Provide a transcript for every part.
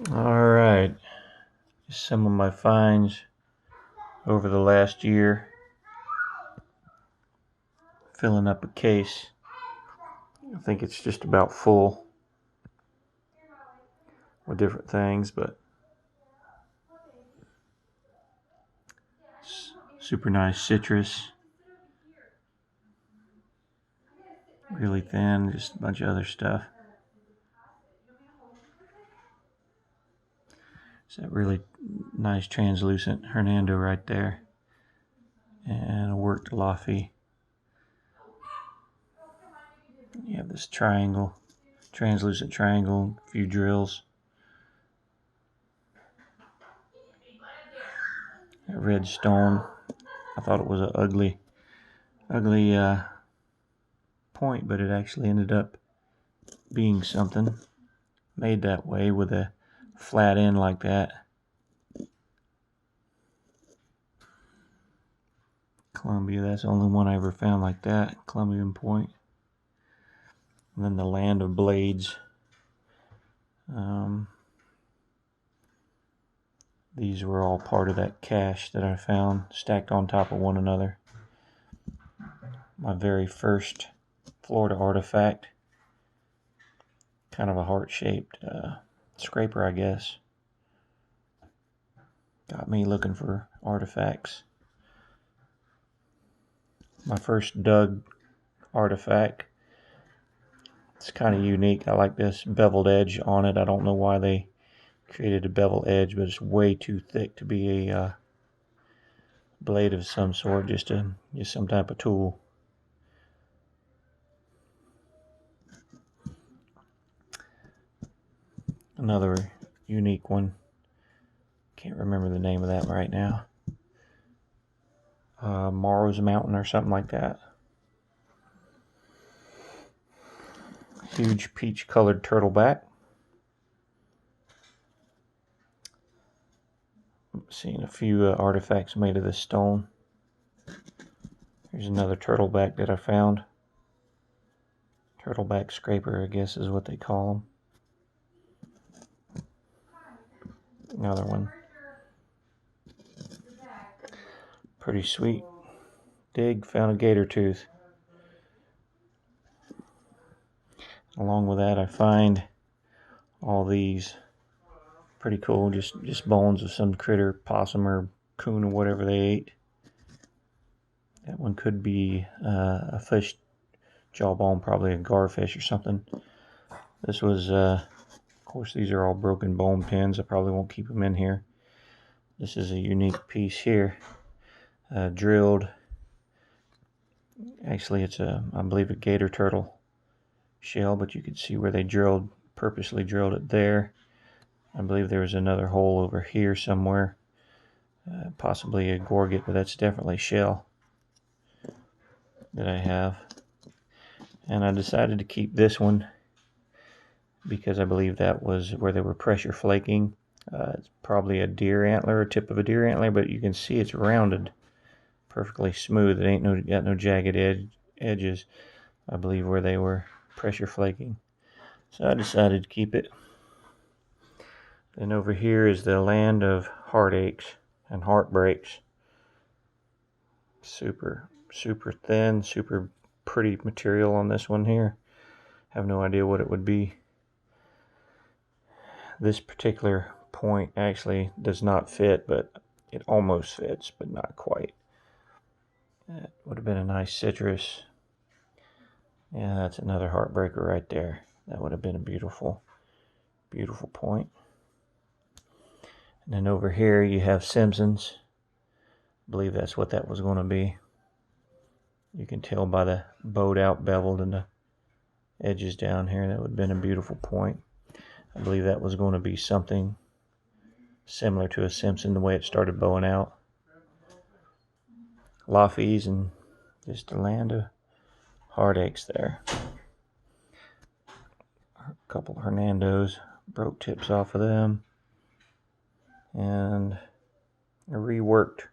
Alright, some of my finds over the last year. Filling up a case. I think it's just about full with different things, but super nice citrus. Really thin, just a bunch of other stuff. It's that really nice translucent Hernando right there. And a worked Laffy. You have this triangle, translucent triangle, a few drills. A red stone. I thought it was an ugly point, but it actually ended up being something made that way with a flat end like that. Columbia, that's the only one I ever found like that, Columbian point. And then the Land of Blades. These were all part of that cache that I found stacked on top of one another. My very first Florida artifact. Kind of a heart-shaped scraper, I guess. Got me looking for artifacts. My first dug artifact. It's kind of unique. I like this beveled edge on it. I don't know why they created a bevel edge, but it's way too thick to be a blade of some sort, just some type of tool. Another unique one. Can't remember the name of that right now. Morrow's Mountain or something like that. Huge peach colored turtleback. Seeing a few artifacts made of this stone. Here's another turtleback that I found. Turtleback scraper, I guess is what they call them. Another one. Pretty sweet. Dig, found a gator tooth. Along with that, I find all these. Pretty cool, just bones of some critter, possum or coon or whatever they ate. That one could be a fish jawbone, probably a garfish or something. This was, of course, these are all broken bone pins. I probably won't keep them in here. This is a unique piece here. Drilled. Actually, it's I believe a gator turtle shell, but you can see where they purposely drilled it there. I believe there was another hole over here somewhere. Possibly a gorget, but that's definitely shell that I have. And I decided to keep this one because I believe that was where they were pressure flaking. It's probably a deer antler, a tip of a deer antler, but you can see it's rounded, perfectly smooth. It ain't got no jagged edges, I believe, where they were pressure flaking. So I decided to keep it. Then over here is the Land of Heartaches and Heartbreaks. Super thin, super pretty material on this one here. Have no idea what it would be. This particular point actually does not fit, but it almost fits, but not quite. That would have been a nice citrus. Yeah, that's another heartbreaker right there. That would have been a beautiful point. And then over here you have Simpsons. I believe that's what that was going to be. You can tell by the bowed out beveled and the edges down here. That would have been a beautiful point. I believe that was going to be something similar to a Simpson, the way it started bowing out. Laffies and just a Land of Heartaches there. A couple of Hernandos, broke tips off of them. And I reworked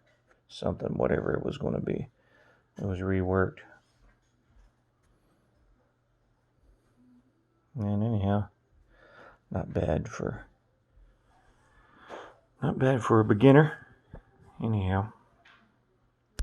something, whatever it was going to be. It was reworked. And anyhow, not bad for Not bad for a beginner. Anyhow.